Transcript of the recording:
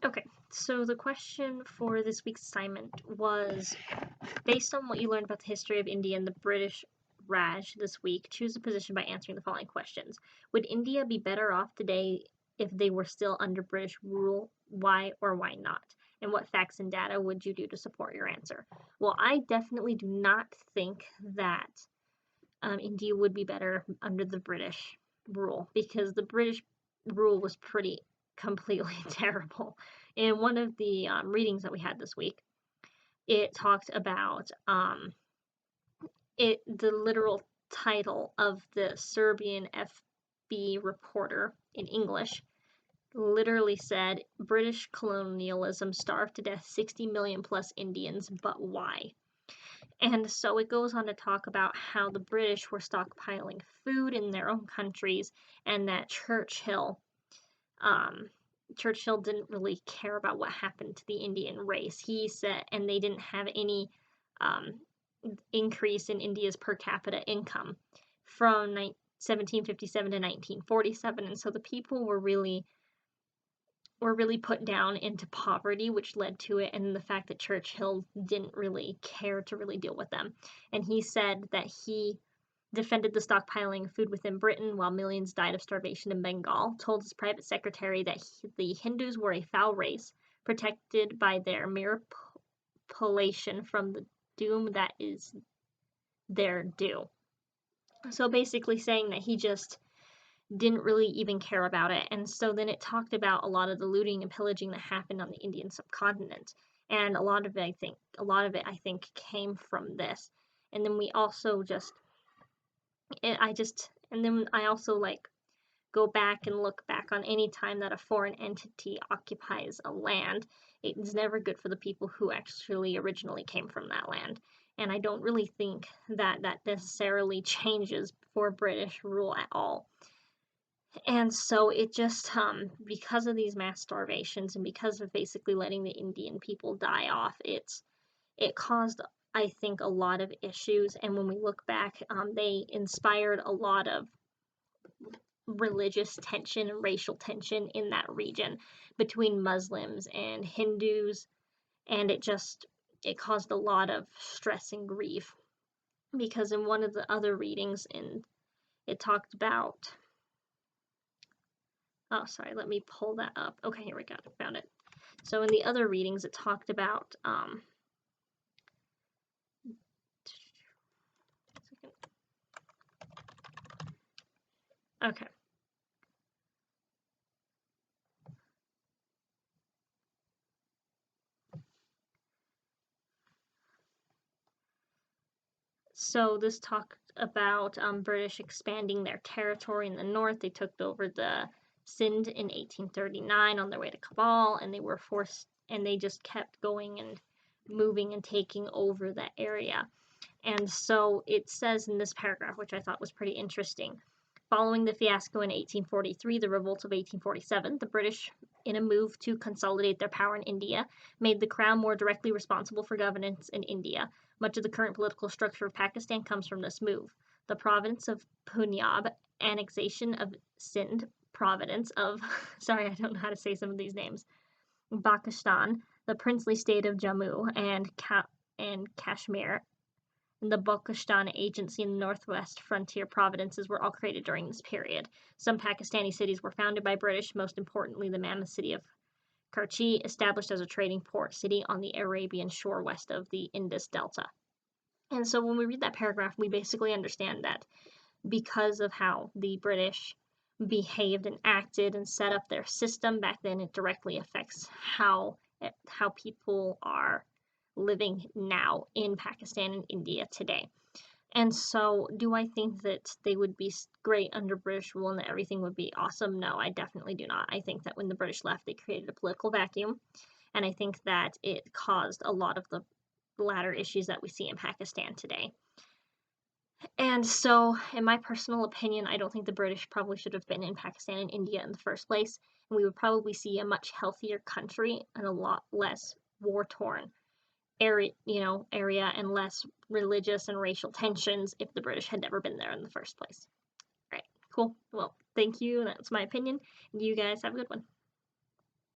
Okay, so the question for this week's assignment was, based on what you learned about the history of India and the British Raj this week, choose a position by answering the following questions. Would India be better off today if they were still under British rule? Why or why not? And what facts and data would you do to support your answer? Well, I definitely do not think that India would be better under the British rule, because the British rule was pretty completely terrible. In one of the readings that we had this week, it talked about the literal title of the Serbian FB reporter in English literally said, British colonialism starved to death 60 million plus Indians, but why? And so it goes on to talk about how the British were stockpiling food in their own countries, and that Churchill didn't really care about what happened to the Indian race. He said, and they didn't have any um, increase in India's per capita income from 1757 to 1947, and so the people were really put down into poverty, which led to it, and the fact that Churchill didn't really care to really deal with them. And he said that he defended the stockpiling of food within Britain while millions died of starvation in Bengal, told his private secretary that the Hindus were a foul race, protected by their manipulation from the doom that is their due. So basically saying that he just didn't really even care about it. And so then it talked about a lot of the looting and pillaging that happened on the Indian subcontinent. And a lot of it I think came from this. And then we also I also like go back and look back on any time that a foreign entity occupies a land. It's never good for the people who actually originally came from that land. And I don't really think that necessarily changes for British rule at all. And so it just, because of these mass starvations and because of basically letting the Indian people die off, it caused, I think, a lot of issues. And when we look back, they inspired a lot of religious tension and racial tension in that region between Muslims and Hindus, and it caused a lot of stress and grief. Because in one of the other readings, it talked about, oh, sorry, let me pull that up. Okay, here we go. Found it. So in the other readings, it talked about, okay. So this talked about British expanding their territory in the north. They took over the Sindh in 1839 on their way to Kabul, and they just kept going and moving and taking over that area. And so it says in this paragraph, which I thought was pretty interesting, following the fiasco in 1843, the revolt of 1847, the British, in a move to consolidate their power in India, made the Crown more directly responsible for governance in India. Much of the current political structure of Pakistan comes from this move. The province of Punjab, annexation of Sindh, province of, sorry, I don't know how to say some of these names, Pakistan, the princely state of Jammu and Kashmir, and the Balochistan Agency in the northwest frontier provinces were all created during this period. Some Pakistani cities were founded by British, most importantly the mammoth city of Karachi, established as a trading port city on the Arabian shore west of the Indus Delta. And so when we read that paragraph, we basically understand that because of how the British behaved and acted and set up their system back then, it directly affects how people are living now in Pakistan and India today. And so, do I think that they would be great under British rule and that everything would be awesome? No, I definitely do not. I think that when the British left, they created a political vacuum, and I think that it caused a lot of the latter issues that we see in Pakistan today. And so, in my personal opinion, I don't think the British probably should have been in Pakistan and India in the first place, and we would probably see a much healthier country and a lot less war-torn area and less religious and racial tensions if the British had never been there in the first place. All right, cool. Well, thank you. That's my opinion. You guys have a good one.